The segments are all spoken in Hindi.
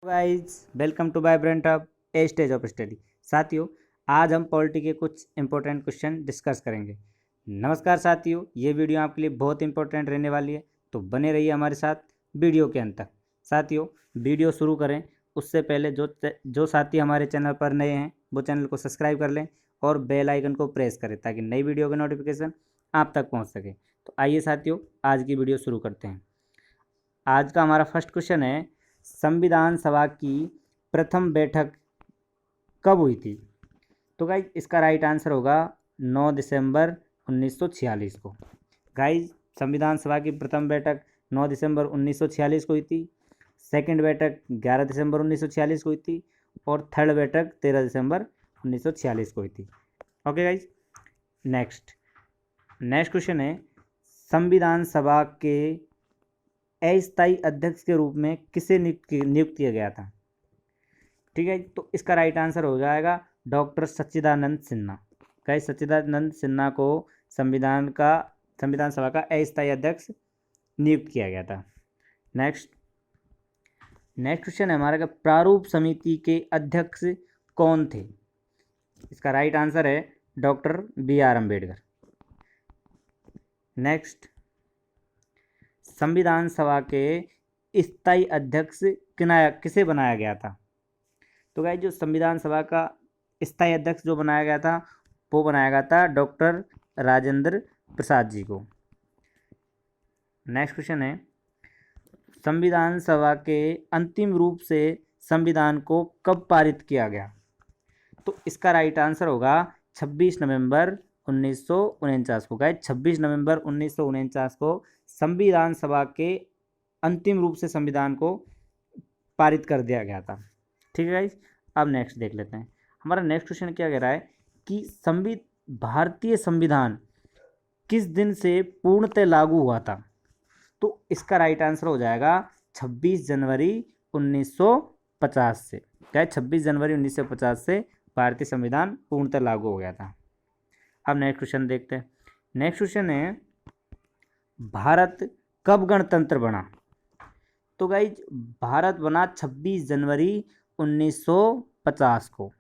Guys welcome to vibrant hub a stage of study. साथियों, आज हम पॉलिटी के कुछ इंपॉर्टेंट क्वेश्चन डिस्कस करेंगे। नमस्कार साथियों, ये वीडियो आपके लिए बहुत इंपॉर्टेंट रहने वाली है, तो बने रहिए हमारे साथ वीडियो के अंत तक। साथियों, वीडियो शुरू करें उससे पहले जो साथी हमारे चैनल पर नए हैं वो चैनल को सब्सक्राइब कर लें और बेल आइकन को प्रेस करें ताकि नई वीडियो का नोटिफिकेशन आप तक पहुँच सके। तो आइए साथियों, आज की वीडियो शुरू करते हैं। आज का हमारा फर्स्ट क्वेश्चन है, संविधान सभा की प्रथम बैठक कब हुई थी? तो गाइज इसका राइट आंसर होगा 9 दिसंबर 1946 को। गाइज संविधान सभा की प्रथम बैठक 9 दिसंबर 1946 को हुई थी। सेकंड बैठक 11 दिसंबर 1946 को हुई थी और थर्ड बैठक 13 दिसंबर 1946 को हुई थी। ओके गाइज, नेक्स्ट क्वेश्चन है, संविधान सभा के अस्थायी अध्यक्ष के रूप में किसे नियुक्त किया गया था? ठीक है, तो इसका राइट आंसर हो जाएगा डॉक्टर सच्चिदानंद सिन्हा। गाइस सच्चिदानंद सिन्हा को संविधान सभा का अस्थायी अध्यक्ष नियुक्त किया गया था। नेक्स्ट क्वेश्चन है हमारा का, प्रारूप समिति के अध्यक्ष कौन थे? इसका राइट आंसर है डॉक्टर B.R. अम्बेडकर। नेक्स्ट, संविधान सभा के स्थायी अध्यक्ष किसे बनाया गया था? तो गाइस जो संविधान सभा का स्थायी अध्यक्ष जो बनाया गया था वो बनाया गया था डॉक्टर राजेंद्र प्रसाद जी को। नेक्स्ट क्वेश्चन है, संविधान सभा के अंतिम रूप से संविधान को कब पारित किया गया? तो इसका राइट आंसर होगा 26 नवंबर 1949 को। गाइस 26 नवंबर 1949 को संविधान सभा के अंतिम रूप से संविधान को पारित कर दिया गया था। ठीक है गाइस, अब नेक्स्ट देख लेते हैं। हमारा नेक्स्ट क्वेश्चन क्या कह रहा है कि भारतीय संविधान किस दिन से पूर्णतः लागू हुआ था? तो इसका राइट आंसर हो जाएगा 26 जनवरी 1950 से। क्या 26 जनवरी 1950 से भारतीय संविधान पूर्णतः लागू हो गया था। अब नेक्स्ट क्वेश्चन देखते हैं। नेक्स्ट क्वेश्चन है, भारत कब गणतंत्र बना? तो गाइज भारत बना 26 जनवरी 1950 को।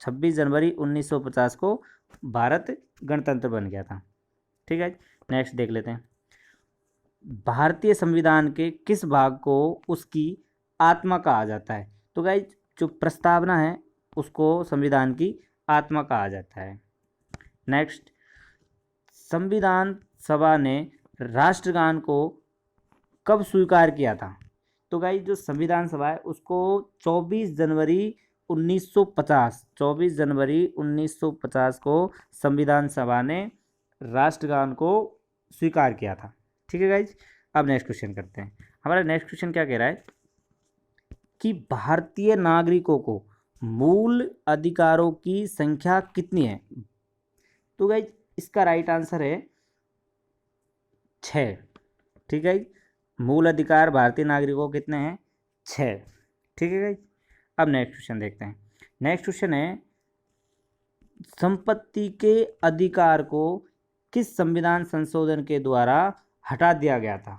26 जनवरी 1950 को भारत गणतंत्र बन गया था। ठीक है, नेक्स्ट देख लेते हैं। भारतीय संविधान के किस भाग को उसकी आत्मा कहा जाता है? तो गाइज जो प्रस्तावना है उसको संविधान की आत्मा कहा जाता है। नेक्स्ट, संविधान सभा ने राष्ट्रगान को कब स्वीकार किया था? तो गाइस जो संविधान सभा है उसको 24 जनवरी 1950 को संविधान सभा ने राष्ट्रगान को स्वीकार किया था। ठीक है गाइस, अब नेक्स्ट क्वेश्चन करते हैं। हमारा नेक्स्ट क्वेश्चन क्या कह रहा है कि भारतीय नागरिकों को मूल अधिकारों की संख्या कितनी है? तो गाइस इसका राइट आंसर है 6। ठीक है, मूल अधिकार भारतीय नागरिकों को कितने हैं? 6। ठीक है गाइस, अब नेक्स्ट क्वेश्चन देखते हैं। नेक्स्ट क्वेश्चन है, संपत्ति के अधिकार को किस संविधान संशोधन के द्वारा हटा दिया गया था?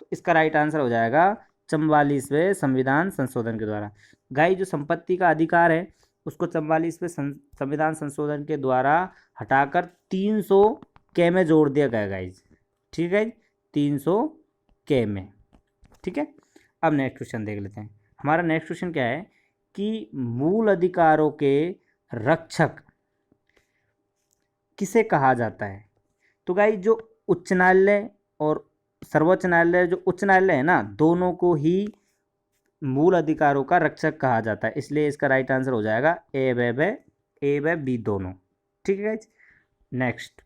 तो इसका राइट आंसर हो जाएगा 44वें संविधान संशोधन के द्वारा। गाइस जो संपत्ति का अधिकार है उसको 44वें संविधान संशोधन के द्वारा हटाकर 300 के में जोड़ दिया गया गाइस। ठीक है, 300 के में। ठीक है, अब नेक्स्ट क्वेश्चन देख लेते हैं। हमारा नेक्स्ट क्वेश्चन क्या है कि मूल अधिकारों के रक्षक किसे कहा जाता है? तो गाइस जो उच्च न्यायालय और सर्वोच्च न्यायालय, जो उच्च न्यायालय है ना, दोनों को ही मूल अधिकारों का रक्षक कहा जाता है, इसलिए इसका राइट आंसर हो जाएगा ए व बी दोनों। ठीक है गाइस, नेक्स्ट,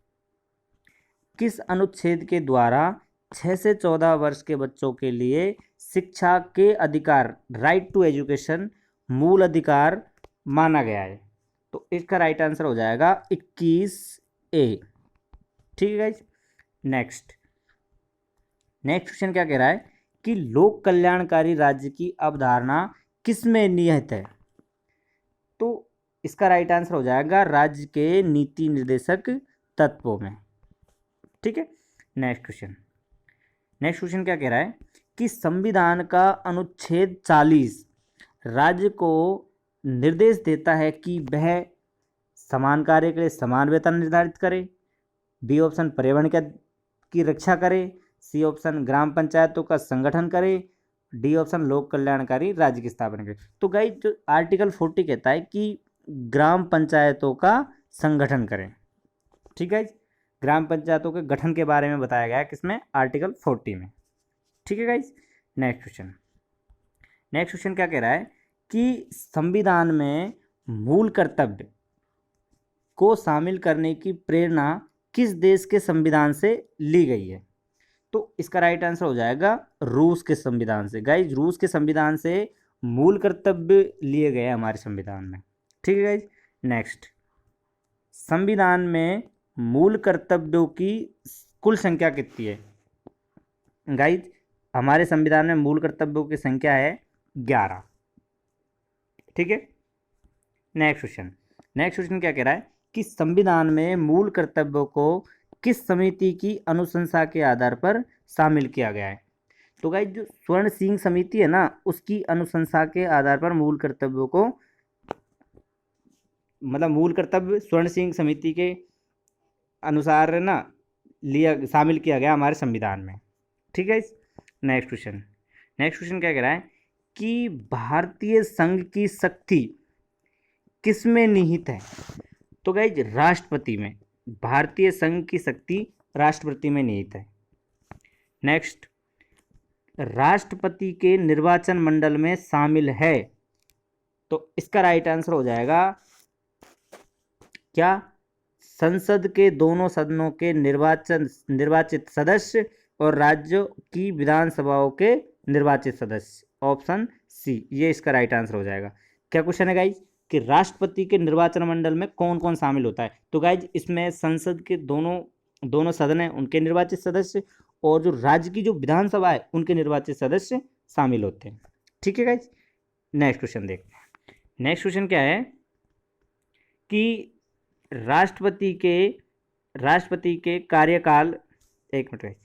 किस अनुच्छेद के द्वारा 6 से 14 वर्ष के बच्चों के लिए शिक्षा के अधिकार, राइट टू एजुकेशन, मूल अधिकार माना गया है? तो इसका राइट आंसर हो जाएगा 21A। ठीक है गाइस, नेक्स्ट क्वेश्चन क्या कह रहा है कि लोक कल्याणकारी राज्य की अवधारणा किस में निहित है? तो इसका राइट आंसर हो जाएगा राज्य के नीति निर्देशक तत्वों में। ठीक है, नेक्स्ट क्वेश्चन क्या कह रहा है कि संविधान का अनुच्छेद 40 राज्य को निर्देश देता है कि वह समान कार्य के लिए समान वेतन निर्धारित करे। बी ऑप्शन पर्यावरण की रक्षा करे। सी ऑप्शन ग्राम पंचायतों का संगठन करे। डी ऑप्शन लोक कल्याणकारी राज्य की स्थापना करे। तो गाइस जो आर्टिकल 40 कहता है कि ग्राम पंचायतों का संगठन करें। ठीक है, ग्राम पंचायतों के गठन के बारे में बताया गया है किसमें, आर्टिकल 40 में। ठीक है गाइस, नेक्स्ट क्वेश्चन क्या कह रहा है कि संविधान में मूल कर्तव्य को शामिल करने की प्रेरणा किस देश के संविधान से ली गई है। तो इसका राइट आंसर हो जाएगा रूस के संविधान से। गाइज रूस के संविधान से मूल कर्तव्य लिए गए हमारे संविधान में। ठीक है गाइज, नेक्स्ट, संविधान में मूल कर्तव्यों की कुल संख्या कितनी है। गाइज हमारे संविधान में मूल कर्तव्यों की संख्या है 11। ठीक है, नेक्स्ट क्वेश्चन क्या कह रहा है कि संविधान में मूल कर्तव्यों को किस समिति की अनुशंसा के आधार पर शामिल किया गया है। तो गाइस जो स्वर्ण सिंह समिति है ना, उसकी अनुशंसा के आधार पर मूल कर्तव्यों को, मतलब मूल कर्तव्य स्वर्ण सिंह समिति के अनुसार ना शामिल किया गया हमारे संविधान में। ठीक है, नेक्स्ट क्वेश्चन क्या कह रहा है कि भारतीय संघ की शक्ति किसमें निहित है। तो गाइज राष्ट्रपति में, भारतीय संघ की शक्ति राष्ट्रपति में निहित है। नेक्स्ट, राष्ट्रपति के निर्वाचन मंडल में शामिल है। तो इसका राइट आंसर हो जाएगा क्या, संसद के दोनों सदनों के निर्वाचित सदस्य और राज्यों की विधानसभाओं के निर्वाचित सदस्य, ऑप्शन सी, ये इसका राइट आंसर हो जाएगा। क्या क्वेश्चन है गाइज कि राष्ट्रपति के निर्वाचन मंडल में कौन कौन शामिल होता है। तो गाइज इसमें संसद के दोनों सदन हैं उनके निर्वाचित सदस्य और जो राज्य की जो विधानसभा है उनके निर्वाचित सदस्य शामिल होते हैं। ठीक है गाइज, नेक्स्ट क्वेश्चन देखते हैं। नेक्स्ट क्वेश्चन क्या है कि राष्ट्रपति के कार्यकाल, एक मिनट गाइज,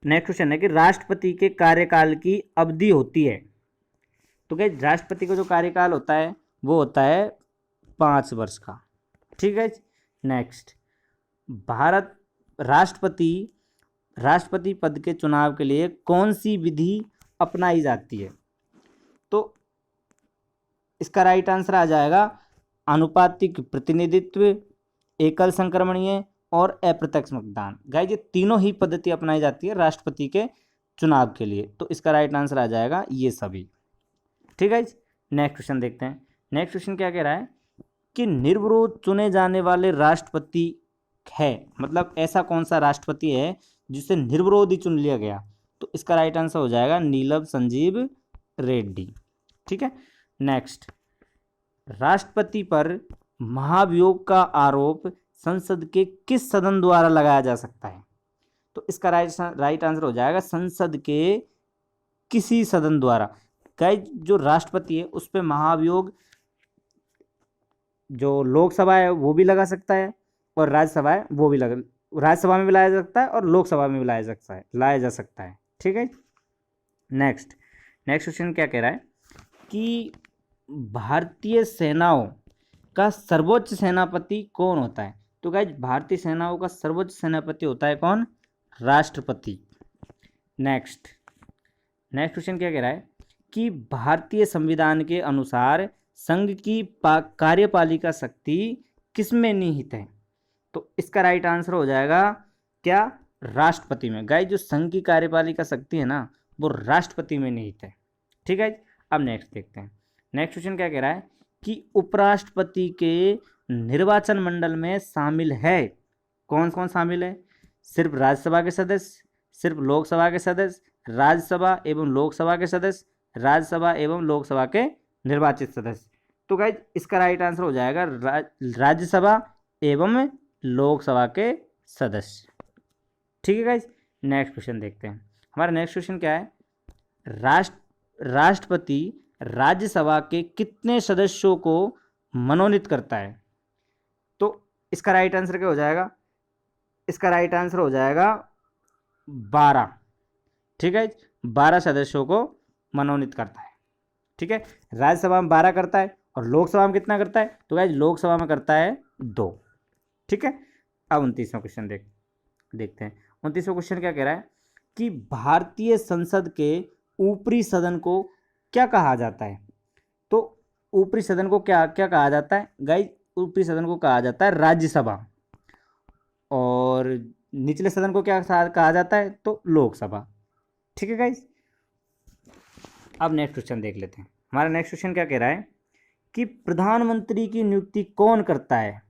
नेक्स्ट क्वेश्चन है कि राष्ट्रपति के कार्यकाल की अवधि होती है। तो गाइज राष्ट्रपति का जो कार्यकाल होता है वो होता है 5 वर्ष का। ठीक है, नेक्स्ट, भारत राष्ट्रपति पद के चुनाव के लिए कौन सी विधि अपनाई जाती है। तो इसका राइट आंसर आ जाएगा आनुपातिक प्रतिनिधित्व, एकल संक्रमणीय और अप्रत्यक्ष मतदान। गाइज ये तीनों ही पद्धति अपनाई जाती है राष्ट्रपति के चुनाव के लिए। तो इसका राइट आंसर आ जाएगा ये सभी। ठीक है, नेक्स्ट क्वेश्चन देखते हैं। नेक्स्ट क्वेश्चन क्या कह रहा है कि निर्विरोध चुने जाने वाले राष्ट्रपति है, मतलब ऐसा कौन सा राष्ट्रपति है जिसे निर्विरोध ही चुन लिया गया। तो इसका राइट आंसर हो जाएगा नीलम संजीव रेड्डी। ठीक है, नेक्स्ट, राष्ट्रपति पर महाभियोग का आरोप संसद के किस सदन द्वारा लगाया जा सकता है। तो इसका राइट आंसर हो जाएगा संसद के किसी सदन द्वारा। गाइस जो राष्ट्रपति है उस पर महाभियोग जो लोकसभा है वो भी लगा सकता है और राज्यसभा है वो भी राज्यसभा में भी लाया जा सकता है और लोकसभा में भी लाया जा सकता है। ठीक है, नेक्स्ट क्वेश्चन क्या कह रहा है कि भारतीय सेनाओं का सर्वोच्च सेनापति कौन होता है। तो गाइस भारतीय सेनाओं का सर्वोच्च सेनापति होता है कौन, राष्ट्रपति। नेक्स्ट क्वेश्चन क्या कह रहा है कि भारतीय संविधान के अनुसार संघ की कार्यपालिका शक्ति किसमें निहित है। तो इसका राइट आंसर हो जाएगा क्या, राष्ट्रपति में। गाइस जो संघ की कार्यपालिका शक्ति है ना वो राष्ट्रपति में निहित है। ठीक है, अब नेक्स्ट देखते हैं। नेक्स्ट क्वेश्चन क्या कह रहा है कि उपराष्ट्रपति के निर्वाचन मंडल में शामिल है, कौन कौन शामिल है। सिर्फ राज्यसभा के सदस्य, सिर्फ लोकसभा के सदस्य, राज्यसभा एवं लोकसभा के सदस्य, राज्यसभा एवं लोकसभा के निर्वाचित सदस्य। तो गाइज इसका राइट आंसर हो जाएगा राज्यसभा एवं लोकसभा के सदस्य। ठीक है गाइज, नेक्स्ट क्वेश्चन देखते हैं। हमारा नेक्स्ट क्वेश्चन क्या है, राष्ट्रपति राज्यसभा के कितने सदस्यों को मनोनीत करता है। तो इसका राइट आंसर क्या हो जाएगा, इसका राइट आंसर हो जाएगा 12। ठीक है, 12 सदस्यों को मनोनीत करता है। ठीक है। राज्यसभा में 12 करता है और लोकसभा में कितना करता है? तो गाइज लोकसभा में करता है 2। ठीक है। अब 29वां क्वेश्चन देखते हैं। 29वां क्वेश्चन क्या कह रहा है कि भारतीय संसद के ऊपरी सदन को क्या कहा जाता है? तो ऊपरी सदन को क्या क्या कहा जाता है गाइज? ऊपरी सदन को कहा जाता है राज्यसभा, और निचले सदन को क्या कहा जाता है? तो लोकसभा। ठीक है गाइज। अब नेक्स्ट क्वेश्चन देख लेते हैं। हमारा नेक्स्ट क्वेश्चन क्या कह रहा है कि प्रधानमंत्री की नियुक्ति कौन करता है?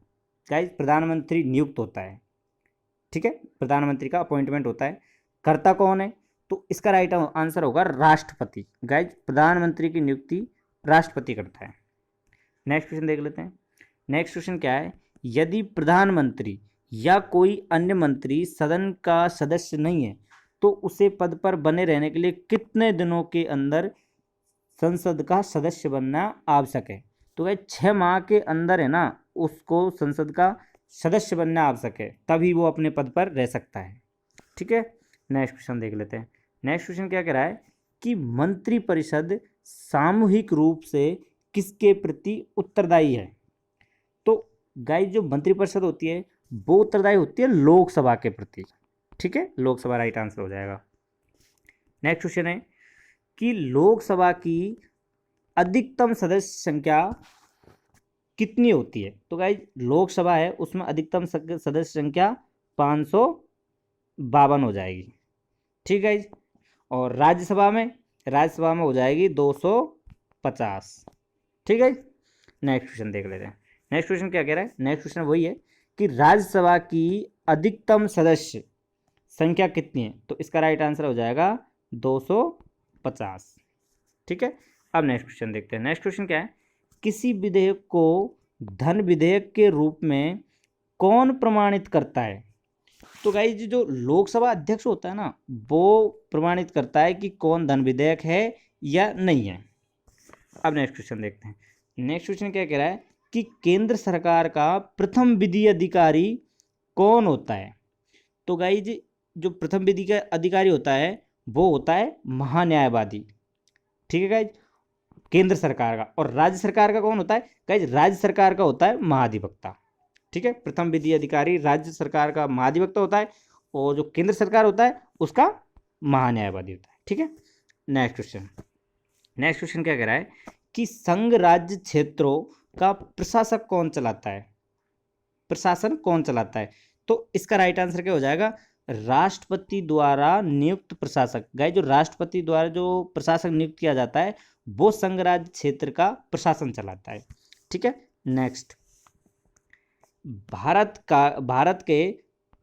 गाइज प्रधानमंत्री नियुक्त होता है। ठीक है, प्रधानमंत्री का अपॉइंटमेंट होता है। करता कौन है? तो इसका राइट आंसर होगा राष्ट्रपति। गाइज प्रधानमंत्री की नियुक्ति राष्ट्रपति करता है। नेक्स्ट क्वेश्चन देख लेते हैं। नेक्स्ट क्वेश्चन क्या है, यदि प्रधानमंत्री या कोई अन्य मंत्री सदन का सदस्य नहीं है तो उसे पद पर बने रहने के लिए कितने दिनों के अंदर संसद का सदस्य बनना आवश्यक है? तो भाई 6 माह के अंदर है ना उसको संसद का सदस्य बनना आवश्यक है, तभी वो अपने पद पर रह सकता है। ठीक है। नेक्स्ट क्वेश्चन देख लेते हैं। नेक्स्ट क्वेश्चन क्या कह रहा है कि मंत्रिपरिषद सामूहिक रूप से किसके प्रति उत्तरदायी है? तो गाइस जो मंत्रिपरिषद होती है वो उत्तरदायी होती है लोकसभा के प्रति। ठीक है, लोकसभा राइट आंसर हो जाएगा। नेक्स्ट क्वेश्चन है कि लोकसभा की अधिकतम सदस्य संख्या कितनी होती है? तो गाइस लोकसभा है उसमें अधिकतम सदस्य संख्या 552 हो जाएगी। ठीक है। और राज्यसभा में हो जाएगी 250। ठीक है। नेक्स्ट क्वेश्चन देख लेते हैं। नेक्स्ट क्वेश्चन क्या कह रहा है? नेक्स्ट क्वेश्चन वही है कि राज्यसभा की अधिकतम सदस्य संख्या कितनी है? तो इसका राइट आंसर हो जाएगा 250। ठीक है। अब नेक्स्ट क्वेश्चन देखते हैं। नेक्स्ट क्वेश्चन क्या है, किसी विधेयक को धन विधेयक के रूप में कौन प्रमाणित करता है? तो गाइस जो लोकसभा अध्यक्ष होता है ना वो प्रमाणित करता है कि कौन धन विधेयक है या नहीं है। अब नेक्स्ट क्वेश्चन देखते हैं। नेक्स्ट क्वेश्चन क्या कह रहा है कि केंद्र सरकार का प्रथम विधि अधिकारी कौन होता है? तो गाइस जो प्रथम विधि का अधिकारी होता है वो होता है महान्यायवादी। ठीक है गाइस, केंद्र सरकार का। और राज्य सरकार का कौन होता है? गाइस राज्य सरकार का होता है महाधिवक्ता। ठीक है, प्रथम विधि अधिकारी राज्य सरकार का महाधिवक्ता होता है और जो केंद्र सरकार होता है उसका महान्यायवादी होता है। ठीक है। नेक्स्ट क्वेश्चन क्या कह रहा है कि संघ राज्य क्षेत्रों का प्रशासक कौन चलाता है? प्रशासन कौन चलाता है? तो इसका राइट आंसर क्या हो जाएगा? राष्ट्रपति द्वारा नियुक्त प्रशासक। गाइस जो राष्ट्रपति द्वारा जो प्रशासक नियुक्त किया जाता है वो संघ राज्य क्षेत्र का प्रशासन चलाता है। ठीक है। नेक्स्ट, भारत के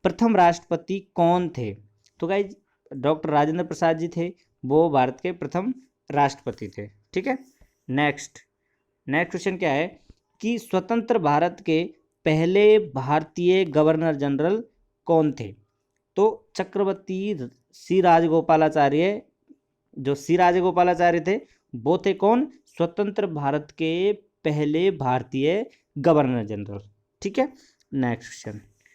प्रथम राष्ट्रपति कौन थे? तो गाइस डॉक्टर राजेंद्र प्रसाद जी थे, वो भारत के प्रथम राष्ट्रपति थे। ठीक है। नेक्स्ट क्वेश्चन क्या है कि स्वतंत्र भारत के पहले भारतीय गवर्नर जनरल कौन थे? तो चक्रवर्ती सी राजगोपालाचार्य, जो सी राजगोपालाचार्य थे वो थे कौन? स्वतंत्र भारत के पहले भारतीय गवर्नर जनरल। ठीक है। नेक्स्ट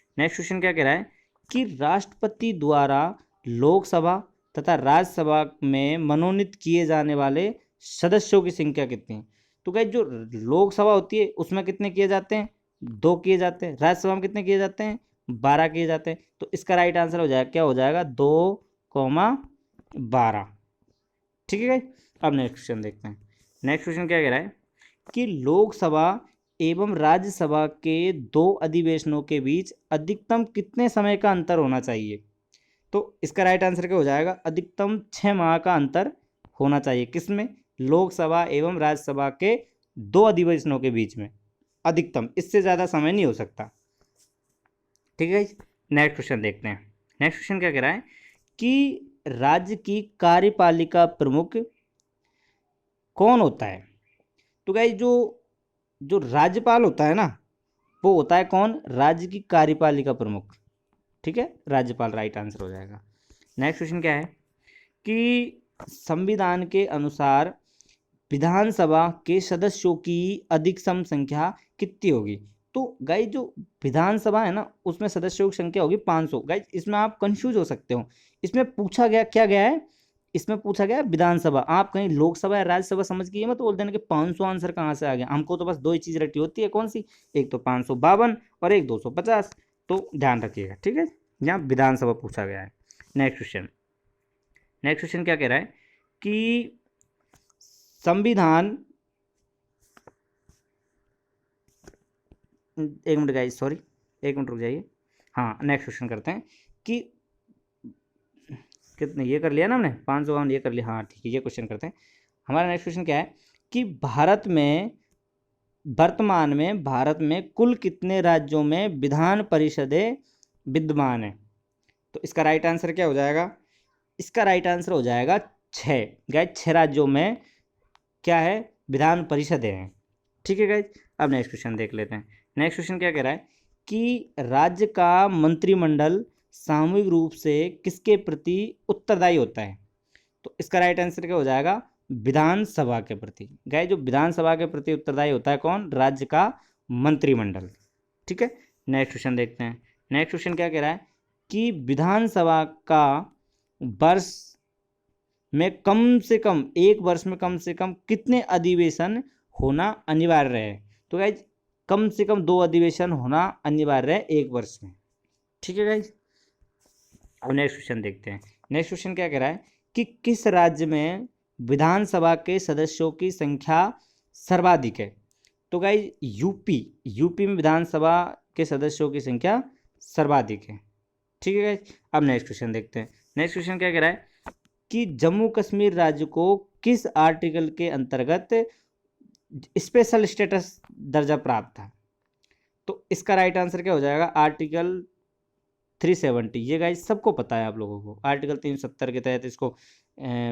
क्वेश्चन क्या कह रहा है कि राष्ट्रपति द्वारा लोकसभा तथा राज्यसभा में मनोनीत किए जाने वाले सदस्यों की संख्या कितनी है? तो गाइस जो लोकसभा होती है उसमें कितने किए जाते हैं? 2 किए जाते हैं। राज्यसभा में कितने किए जाते हैं? 12 किए जाते हैं। तो इसका राइट आंसर हो जाएगा, क्या हो जाएगा? 2,12। ठीक है। अब नेक्स्ट क्वेश्चन देखते हैं। नेक्स्ट क्वेश्चन क्या कह रहा है कि लोकसभा एवं राज्यसभा के 2 अधिवेशनों के बीच अधिकतम कितने समय का अंतर होना चाहिए? तो इसका राइट आंसर क्या हो जाएगा? अधिकतम 6 माह का अंतर होना चाहिए। किसमें? लोकसभा एवं राज्यसभा के 2 अधिवेशनों के बीच में अधिकतम, इससे ज़्यादा समय नहीं हो सकता। ठीक है। नेक्स्ट क्वेश्चन देखते हैं। नेक्स्ट क्वेश्चन क्या कह रहा है कि राज्य की कार्यपालिका प्रमुख कौन होता है? तो गाइस जो राज्यपाल होता है ना वो होता है कौन? राज्य की कार्यपालिका प्रमुख। ठीक है, राज्यपाल राइट आंसर हो जाएगा। नेक्स्ट क्वेश्चन क्या है कि संविधान के अनुसार विधानसभा के सदस्यों की अधिकतम संख्या कितनी होगी? तो गाइस जो विधानसभा है ना उसमें सदस्यों की संख्या होगी 500। गाइस इसमें आप कंफ्यूज हो सकते हो, इसमें पूछा गया क्या गया है इसमें पूछा गया विधानसभा, आप कहीं लोकसभा या राज्यसभा समझ के ये मत बोल देना कि 500 आंसर कहाँ से आ गया। हमको तो बस दो ही चीज रटी होती है, कौन सी, एक तो 552 और एक 250, तो ध्यान रखिएगा, ठीक है। यहाँ विधानसभा पूछा गया है। नेक्स्ट क्वेश्चन, नेक्स्ट क्वेश्चन क्या कह रहा है कि संविधान, एक मिनट गाइस, सॉरी, एक मिनट रुक जाइए। हाँ, नेक्स्ट क्वेश्चन करते हैं कि कितने ये कर लिया ना हमने, 552 ये कर लिया, हाँ ठीक है, ये क्वेश्चन करते हैं। हमारा नेक्स्ट क्वेश्चन क्या है कि भारत में वर्तमान में भारत में कुल कितने राज्यों में विधान परिषदें विद्यमान है। तो इसका राइट आंसर क्या हो जाएगा, इसका राइट आंसर हो जाएगा 6। गाइज 6 राज्यों में क्या है, विधान परिषदें हैं, ठीक है गाइज। अब नेक्स्ट क्वेश्चन देख लेते हैं। नेक्स्ट क्वेश्चन क्या कह रहा है कि राज्य का मंत्रिमंडल सामूहिक रूप से किसके प्रति उत्तरदायी होता है। तो इसका राइट आंसर क्या हो जाएगा, विधानसभा के प्रति। गाइज जो विधानसभा के प्रति उत्तरदायी होता है कौन, राज्य का मंत्रिमंडल, ठीक है। नेक्स्ट क्वेश्चन देखते हैं। नेक्स्ट क्वेश्चन क्या कह रहा है कि विधानसभा का वर्ष में कम से कम, एक वर्ष में कम से कम कितने अधिवेशन होना अनिवार्य है। तो गाइज कम से कम 2 अधिवेशन होना अनिवार्य है एक वर्ष में, ठीक है गाइज। अब नेक्स्ट क्वेश्चन देखते हैं। नेक्स्ट क्वेश्चन क्या कह रहा है कि किस राज्य में विधानसभा के सदस्यों की संख्या सर्वाधिक है। तो गाइज यूपी में विधानसभा के सदस्यों की संख्या सर्वाधिक है, ठीक है गाइज। अब नेक्स्ट क्वेश्चन देखते हैं। नेक्स्ट क्वेश्चन क्या कह रहा है कि जम्मू कश्मीर राज्य को किस आर्टिकल के अंतर्गत स्पेशल स्टेटस दर्जा प्राप्त था। तो इसका राइट आंसर क्या हो जाएगा, आर्टिकल 370। ये गाइस सबको पता है आप लोगों को, आर्टिकल 370 के तहत इसको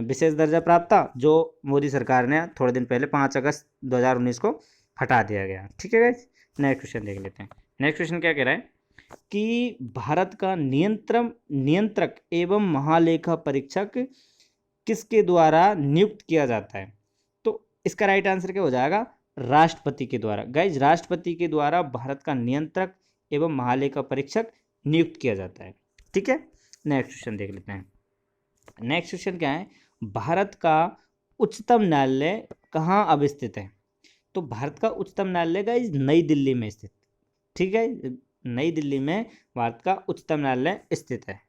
विशेष दर्जा प्राप्त था, जो मोदी सरकार ने थोड़े दिन पहले 5 अगस्त 2019 को हटा दिया गया, ठीक है गाइस। नेक्स्ट क्वेश्चन देख लेते हैं। नेक्स्ट क्वेश्चन क्या कह रहा है कि भारत का नियंत्रक एवं महालेखा परीक्षक किसके द्वारा नियुक्त किया जाता है। तो इसका राइट आंसर क्या हो जाएगा, राष्ट्रपति के द्वारा। गाइज राष्ट्रपति के द्वारा भारत का नियंत्रक एवं महालेखा परीक्षक नियुक्त किया जाता है, ठीक है। नेक्स्ट क्वेश्चन देख लेते हैं। नेक्स्ट क्वेश्चन क्या है, भारत का उच्चतम न्यायालय कहाँ अवस्थित है। तो भारत का उच्चतम न्यायालय गाइज नई दिल्ली में स्थित, ठीक है, नई दिल्ली में भारत का उच्चतम न्यायालय स्थित है।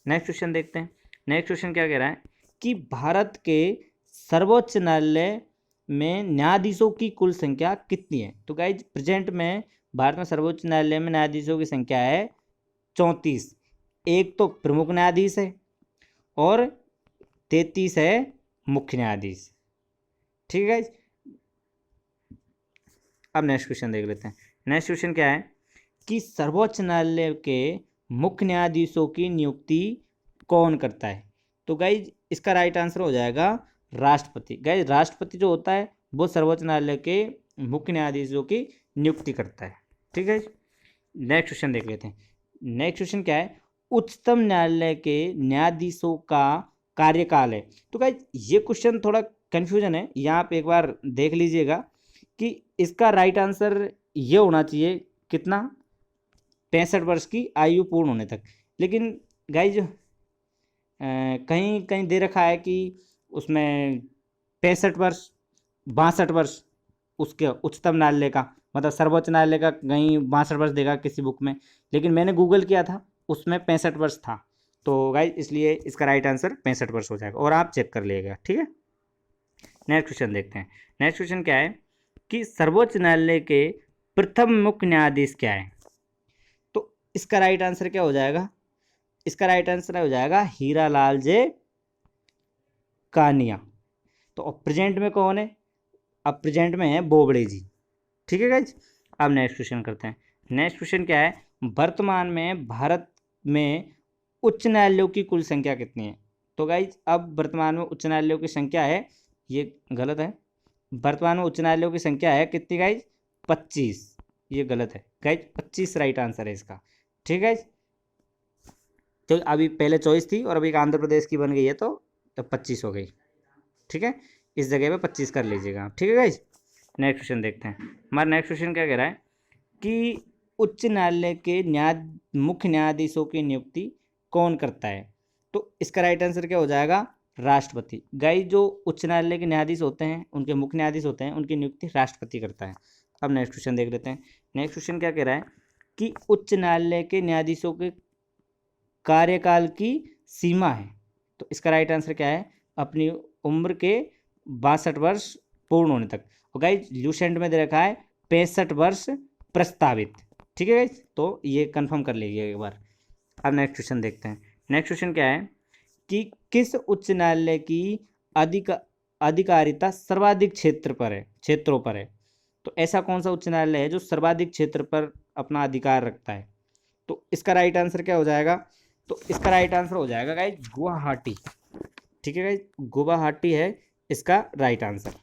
नेक्स्ट क्वेश्चन देखते हैं। नेक्स्ट क्वेश्चन क्या कह रहा है कि भारत के सर्वोच्च न्यायालय में न्यायाधीशों की कुल संख्या कितनी है। तो गाइज प्रेजेंट में भारत में सर्वोच्च न्यायालय में न्यायाधीशों की संख्या है 34। एक तो प्रमुख न्यायाधीश है और 33 है मुख्य न्यायाधीश, ठीक है गाइज। अब नेक्स्ट क्वेश्चन देख लेते हैं। नेक्स्ट क्वेश्चन क्या है कि सर्वोच्च न्यायालय के मुख्य न्यायाधीशों की नियुक्ति कौन करता है। तो गाइज इसका राइट आंसर हो जाएगा राष्ट्रपति। गाइज राष्ट्रपति जो होता है वो सर्वोच्च न्यायालय के मुख्य न्यायाधीशों की नियुक्ति करता है, ठीक है। नेक्स्ट क्वेश्चन देख लेते हैं। नेक्स्ट क्वेश्चन क्या है, उच्चतम न्यायालय के न्यायाधीशों का कार्यकाल है। तो गाइज ये क्वेश्चन थोड़ा कंफ्यूजन है, यहाँ पे एक बार देख लीजिएगा कि इसका राइट आंसर ये होना चाहिए कितना, 65 वर्ष की आयु पूर्ण होने तक। लेकिन गाइज कहीं कहीं दे रखा है कि उसमें 65 वर्ष 62 वर्ष उसके उच्चतम न्यायालय का, मतलब सर्वोच्च न्यायालय का कहीं 62 वर्ष देगा किसी बुक में, लेकिन मैंने गूगल किया था उसमें 65 वर्ष था। तो गाइज इसलिए इसका राइट आंसर 65 वर्ष हो जाएगा, और आप चेक कर लीजिएगा, ठीक है। नेक्स्ट क्वेश्चन देखते हैं। नेक्स्ट क्वेश्चन क्या है कि सर्वोच्च न्यायालय के प्रथम मुख्य न्यायाधीश क्या है। तो इसका राइट आंसर क्या हो जाएगा, इसका राइट आंसर हो जाएगा हीरालाल जे कानिया। तो अब प्रेजेंट में कौन है, अब प्रेजेंट में है बोबड़े जी, ठीक है गाइज। अब नेक्स्ट क्वेश्चन करते हैं। नेक्स्ट क्वेश्चन क्या है, वर्तमान में भारत में उच्च न्यायालयों की कुल संख्या कितनी है। तो गाइज अब वर्तमान में उच्च न्यायालयों की संख्या है, ये गलत है, वर्तमान में उच्च न्यायालयों की संख्या है कितनी गाइज, 25। ये गलत है गाइज, 25 राइट आंसर है इसका, ठीक है गाइज। तो अभी पहले 24 थी और अभी एक आंध्र प्रदेश की बन गई है, तो 25 हो गई, ठीक है। इस जगह पे 25 कर लीजिएगा, ठीक है गाइज। नेक्स्ट क्वेश्चन देखते हैं। हमारा नेक्स्ट क्वेश्चन क्या कह रहा है कि उच्च न्यायालय के मुख्य न्यायाधीशों की नियुक्ति कौन करता है। तो इसका राइट आंसर क्या हो जाएगा, राष्ट्रपति। गाइस जो उच्च न्यायालय के न्यायाधीश होते हैं, उनके मुख्य न्यायाधीश होते हैं, उनकी नियुक्ति राष्ट्रपति करता है। अब नेक्स्ट क्वेश्चन देख लेते हैं। नेक्स्ट क्वेश्चन क्या कह रहा है कि उच्च न्यायालय के न्यायाधीशों के कार्यकाल की सीमा है। तो इसका राइट आंसर क्या है? अपनी उम्र के 62 वर्ष पूर्ण होने तक। और गाइस ल्यूसेंट में दे रखा है 65 वर्ष प्रस्तावित। ठीक है गाइस, तो ये कंफर्म कर लीजिए एक बार। अब नेक्स्ट क्वेश्चन देखते हैं। नेक्स्ट क्वेश्चन क्या है कि किस उच्च न्यायालय की अधिकारिता सर्वाधिक क्षेत्रों पर है। तो ऐसा कौन सा उच्च न्यायालय है जो सर्वाधिक क्षेत्र पर अपना अधिकार रखता है? तो इसका राइट आंसर क्या हो जाएगा? तो इसका राइट आंसर हो जाएगा गाइस गुवाहाटी। ठीक है गाइस, गुवाहाटी है इसका राइट आंसर।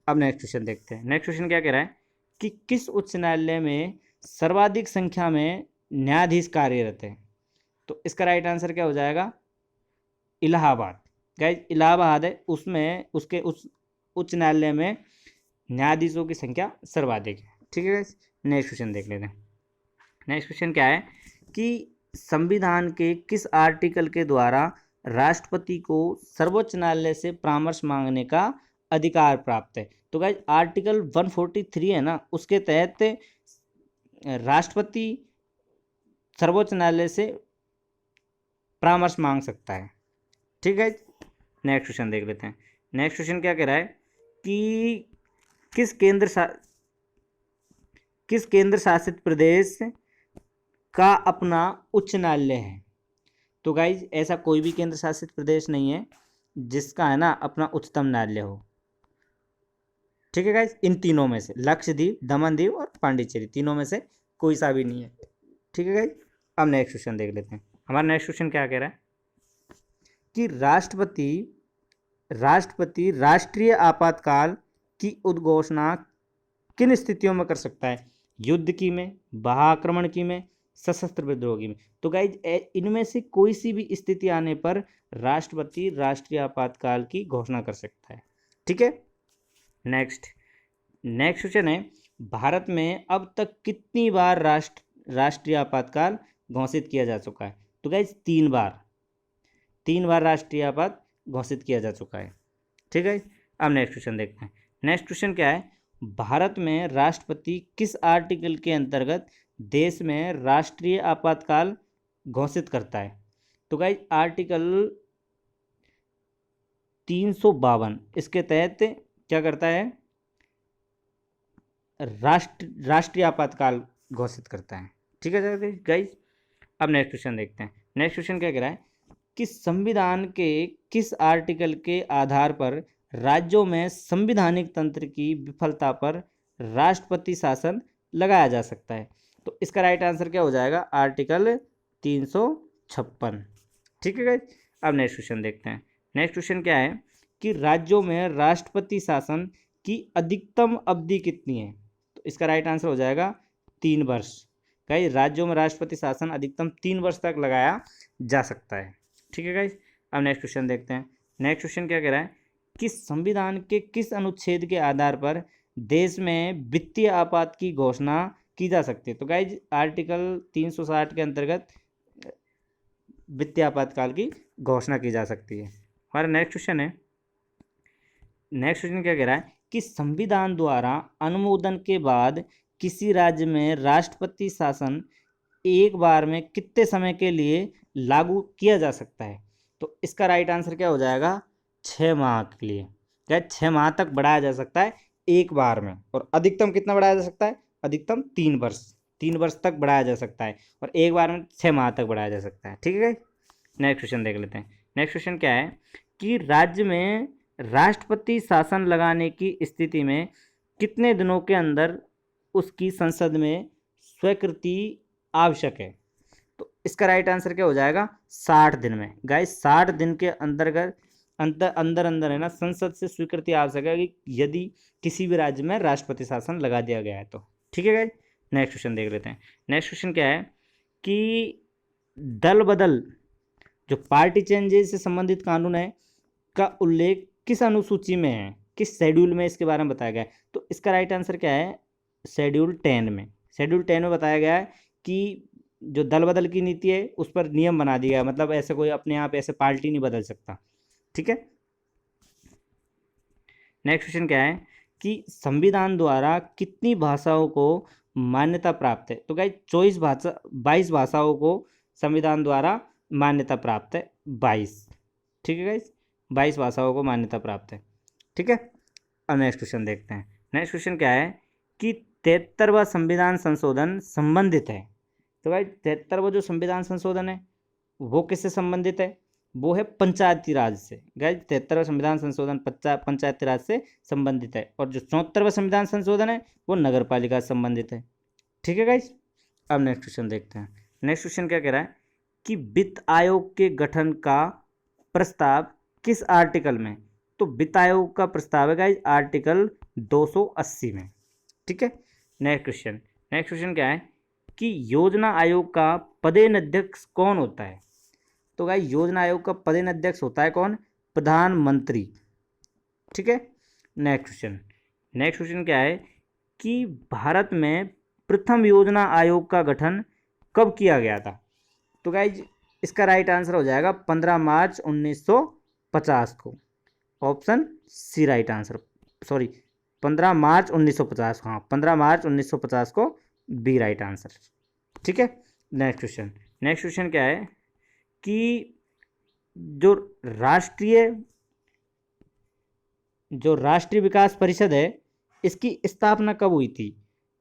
अब नेक्स्ट क्वेश्चन देखते हैं। नेक्स्ट क्वेश्चन क्या कह रहा है कि किस उच्च न्यायालय में सर्वाधिक संख्या में न्यायाधीश कार्यरत हैं? तो इसका राइट आंसर क्या हो जाएगा? इलाहाबाद। गाइस इलाहाबाद है, उसमें उसके उस उच्च न्यायालय में न्यायाधीशों की संख्या सर्वाधिक है। ठीक है गाइस, नेक्स्ट क्वेश्चन देख लेते हैं। नेक्स्ट क्वेश्चन क्या है कि संविधान के किस आर्टिकल के द्वारा राष्ट्रपति को सर्वोच्च न्यायालय से परामर्श मांगने का अधिकार प्राप्त है? तो गाइस आर्टिकल 143 है ना, उसके तहत राष्ट्रपति सर्वोच्च न्यायालय से परामर्श मांग सकता है। ठीक है, नेक्स्ट क्वेश्चन देख लेते हैं। नेक्स्ट क्वेश्चन क्या कह रहा है कि किस केंद्र शासित प्रदेश का अपना उच्च न्यायालय है? तो गाइज ऐसा कोई भी केंद्र शासित प्रदेश नहीं है जिसका है ना अपना उच्चतम न्यायालय हो। ठीक है गाइज, इन तीनों में से लक्षद्वीप, दमन दीव और पांडिचेरी, तीनों में से कोई सा भी नहीं है। ठीक है गाइज, अब नेक्स्ट क्वेश्चन देख लेते हैं। हमारा नेक्स्ट क्वेश्चन क्या कह रहा है कि राष्ट्रपति राष्ट्रीय आपातकाल की उद्घोषणा किन स्थितियों में कर सकता है? युद्ध की में, महाआक्रमण की में, सशस्त्र विद्रोह की में। तो गाइज इनमें से कोई सी भी स्थिति आने पर राष्ट्रपति राष्ट्रीय आपातकाल की घोषणा कर सकता है। ठीक है, नेक्स्ट क्वेश्चन है भारत में अब तक कितनी बार राष्ट्रीय आपातकाल घोषित किया जा चुका है? तो गाइज 3 बार राष्ट्रीय आपात घोषित किया जा चुका है। ठीक है, अब नेक्स्ट क्वेश्चन देखते हैं। नेक्स्ट क्वेश्चन क्या है, भारत में राष्ट्रपति किस आर्टिकल के अंतर्गत देश में राष्ट्रीय आपातकाल घोषित करता है? तो गाइस आर्टिकल 352 इसके तहत क्या करता है? राष्ट्रीय आपातकाल घोषित करता है। ठीक है गाइस, अब नेक्स्ट क्वेश्चन देखते हैं। नेक्स्ट क्वेश्चन क्या कह रहा है कि संविधान के किस आर्टिकल के आधार पर राज्यों में संवैधानिक तंत्र की विफलता पर राष्ट्रपति शासन लगाया जा सकता है? तो इसका राइट आंसर क्या हो जाएगा? आर्टिकल 356। ठीक है गाइस, अब नेक्स्ट क्वेश्चन देखते हैं। नेक्स्ट क्वेश्चन क्या है कि राज्यों में राष्ट्रपति शासन की अधिकतम अवधि कितनी है? तो इसका राइट आंसर हो जाएगा 3 वर्ष। गाइस राज्यों में राष्ट्रपति शासन अधिकतम 3 वर्ष तक लगाया जा सकता है। ठीक है गाइस, अब नेक्स्ट क्वेश्चन देखते हैं। नेक्स्ट क्वेश्चन क्या कह रहा है कि संविधान के किस अनुच्छेद के आधार पर देश में वित्तीय आपात की घोषणा की जा सकती है? तो गाइज आर्टिकल 360 के अंतर्गत वित्तीय आपातकाल की घोषणा की जा सकती है। हमारा नेक्स्ट क्वेश्चन है। नेक्स्ट क्वेश्चन क्या कह रहा है कि संविधान द्वारा अनुमोदन के बाद किसी राज्य में राष्ट्रपति शासन एक बार में कितने समय के लिए लागू किया जा सकता है? तो इसका राइट आंसर क्या हो जाएगा? 6 माह के लिए। क्या 6 माह तक बढ़ाया जा सकता है एक बार में। और अधिकतम कितना बढ़ाया जा सकता है? अधिकतम 3 वर्ष, 3 वर्ष तक बढ़ाया जा सकता है और एक बार में 6 माह तक बढ़ाया जा सकता है। ठीक है, नेक्स्ट क्वेश्चन देख लेते हैं। नेक्स्ट क्वेश्चन क्या है कि राज्य में राष्ट्रपति शासन लगाने की स्थिति में कितने दिनों के अंदर उसकी संसद में स्वीकृति आवश्यक है? तो इसका राइट आंसर क्या हो जाएगा? 60 दिन में। गाइस 60 दिन के अंदर है ना संसद से स्वीकृति आवश्यक है यदि किसी भी राज्य में राष्ट्रपति शासन लगा दिया गया है तो। ठीक है गाइस, नेक्स्ट क्वेश्चन देख लेते हैं। नेक्स्ट क्वेश्चन क्या है कि दल बदल जो पार्टी चेंजेस से संबंधित कानून है का उल्लेख किस अनुसूची में है, किस शेड्यूल में इसके बारे में बताया गया है? तो इसका राइट आंसर क्या है? शेड्यूल 10 में। शेड्यूल 10 में बताया गया है कि जो दल बदल की नीति है उस पर नियम बना दिया है, मतलब ऐसे कोई अपने आप ऐसे पार्टी नहीं बदल सकता। ठीक है। नेक्स्ट क्वेश्चन क्या है कि संविधान द्वारा कितनी भाषाओं को मान्यता प्राप्त है? तो गाइस 22 भाषाओं को संविधान द्वारा मान्यता प्राप्त है, 22। ठीक है गाइस, 22 भाषाओं को मान्यता प्राप्त है। ठीक है, अब नेक्स्ट क्वेश्चन देखते हैं। नेक्स्ट क्वेश्चन क्या है कि 73वां संविधान संशोधन संबंधित है। तो गाइस 73वां जो संविधान संशोधन है वो किससे संबंधित है? वो है पंचायती राज से। गाइस 73वां संविधान संशोधन पंचायती राज से संबंधित है, और जो 74वां संविधान संशोधन है वो नगर पालिका से संबंधित है। ठीक है गाइस, अब नेक्स्ट क्वेश्चन देखते हैं। नेक्स्ट क्वेश्चन क्या कह रहा है कि वित्त आयोग के गठन का प्रस्ताव किस आर्टिकल में? तो वित्त आयोग का प्रस्ताव है गाइस आर्टिकल 280 में। ठीक है, नेक्स्ट क्वेश्चन क्या है कि योजना आयोग का पदेन अध्यक्ष कौन होता है? तो गाइस योजना आयोग का पदेन अध्यक्ष होता है कौन? प्रधानमंत्री। ठीक है, नेक्स्ट क्वेश्चन क्या है कि भारत में प्रथम योजना आयोग का गठन कब किया गया था? तो गाइस इसका राइट आंसर हो जाएगा 15 मार्च 1950 को। Option C right answer, sorry 15 मार्च 1950, हाँ 15 मार्च 1950 को बी राइट आंसर। ठीक है, नेक्स्ट क्वेश्चन क्या है कि जो राष्ट्रीय विकास परिषद है इसकी स्थापना कब हुई थी?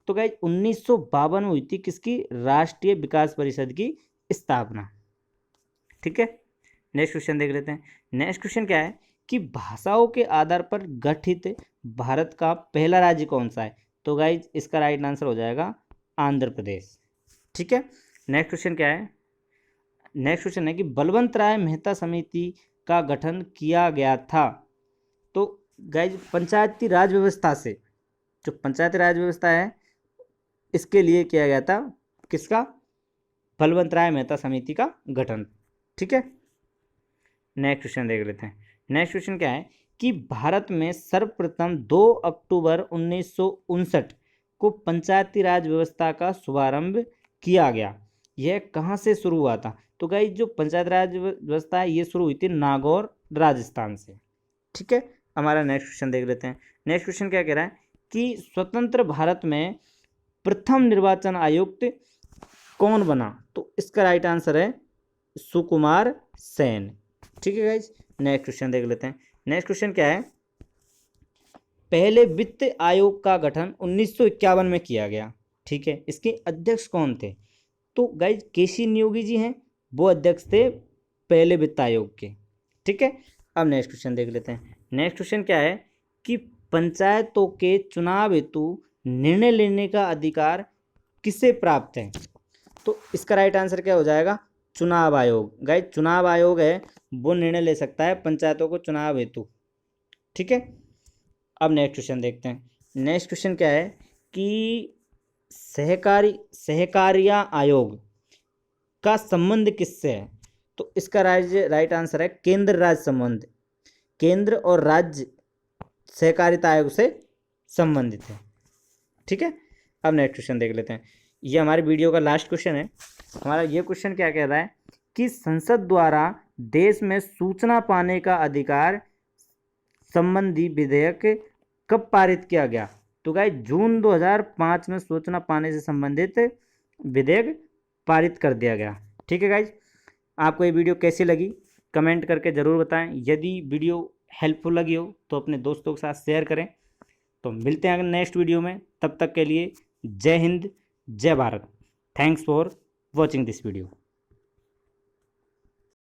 तो गाइस 1952 में हुई थी किसकी? राष्ट्रीय विकास परिषद की स्थापना। ठीक है, नेक्स्ट क्वेश्चन देख लेते हैं। नेक्स्ट क्वेश्चन क्या है कि भाषाओं के आधार पर गठित भारत का पहला राज्य कौन सा है? तो गाइस इसका राइट आंसर हो जाएगा आंध्र प्रदेश। ठीक है, नेक्स्ट क्वेश्चन क्या है? नेक्स्ट क्वेश्चन है कि बलवंत राय मेहता समिति का गठन किया गया था। तो गाइस पंचायती राज व्यवस्था से, जो पंचायती राज व्यवस्था है इसके लिए किया गया था किसका? बलवंत राय मेहता समिति का गठन। ठीक है, नेक्स्ट क्वेश्चन देख लेते हैं। नेक्स्ट क्वेश्चन क्या है कि भारत में सर्वप्रथम 2 अक्टूबर 1959 को पंचायती राज व्यवस्था का शुभारंभ किया गया। यह कहाँ से शुरू हुआ था? तो गाइस जो पंचायत राज व्यवस्था है ये शुरू हुई थी नागौर राजस्थान से। ठीक है, हमारा नेक्स्ट क्वेश्चन देख लेते हैं। नेक्स्ट क्वेश्चन क्या कह रहा है कि स्वतंत्र भारत में प्रथम निर्वाचन आयुक्त कौन बना? तो इसका राइट आंसर है सुकुमार सेन। ठीक है गाइस, नेक्स्ट क्वेश्चन देख लेते हैं। नेक्स्ट क्वेश्चन क्या है? पहले वित्त आयोग का गठन 1951 में किया गया। ठीक है, इसके अध्यक्ष कौन थे? तो गाइज केसी नियोगी जी हैं, वो अध्यक्ष थे पहले वित्त आयोग के। ठीक है, अब नेक्स्ट क्वेश्चन देख लेते हैं। नेक्स्ट क्वेश्चन क्या है कि पंचायतों के चुनाव हेतु निर्णय लेने का अधिकार किसे प्राप्त है? तो इसका राइट आंसर क्या हो जाएगा? चुनाव आयोग। गाइज चुनाव आयोग है वो निर्णय ले सकता है पंचायतों को चुनाव हेतु। ठीक है, अब नेक्स्ट क्वेश्चन देखते हैं। नेक्स्ट क्वेश्चन क्या है कि सहकारिता आयोग का संबंध किससे है? तो इसका राइट आंसर है केंद्र राज्य संबंध। केंद्र और राज्य सहकारिता आयोग से संबंधित है। ठीक है, अब नेक्स्ट क्वेश्चन देख लेते हैं। ये हमारी वीडियो का लास्ट क्वेश्चन है। हमारा ये क्वेश्चन क्या कह रहा है कि संसद द्वारा देश में सूचना पाने का अधिकार संबंधी विधेयक कब पारित किया गया? तो गाइस जून 2005 में सूचना पाने से संबंधित विधेयक पारित कर दिया गया। ठीक है गाइस, आपको ये वीडियो कैसी लगी कमेंट करके ज़रूर बताएं। यदि वीडियो हेल्पफुल लगी हो तो अपने दोस्तों के साथ शेयर करें। तो मिलते हैं नेक्स्ट वीडियो में, तब तक के लिए जय हिंद जय Bharat. Thanks for watching this video.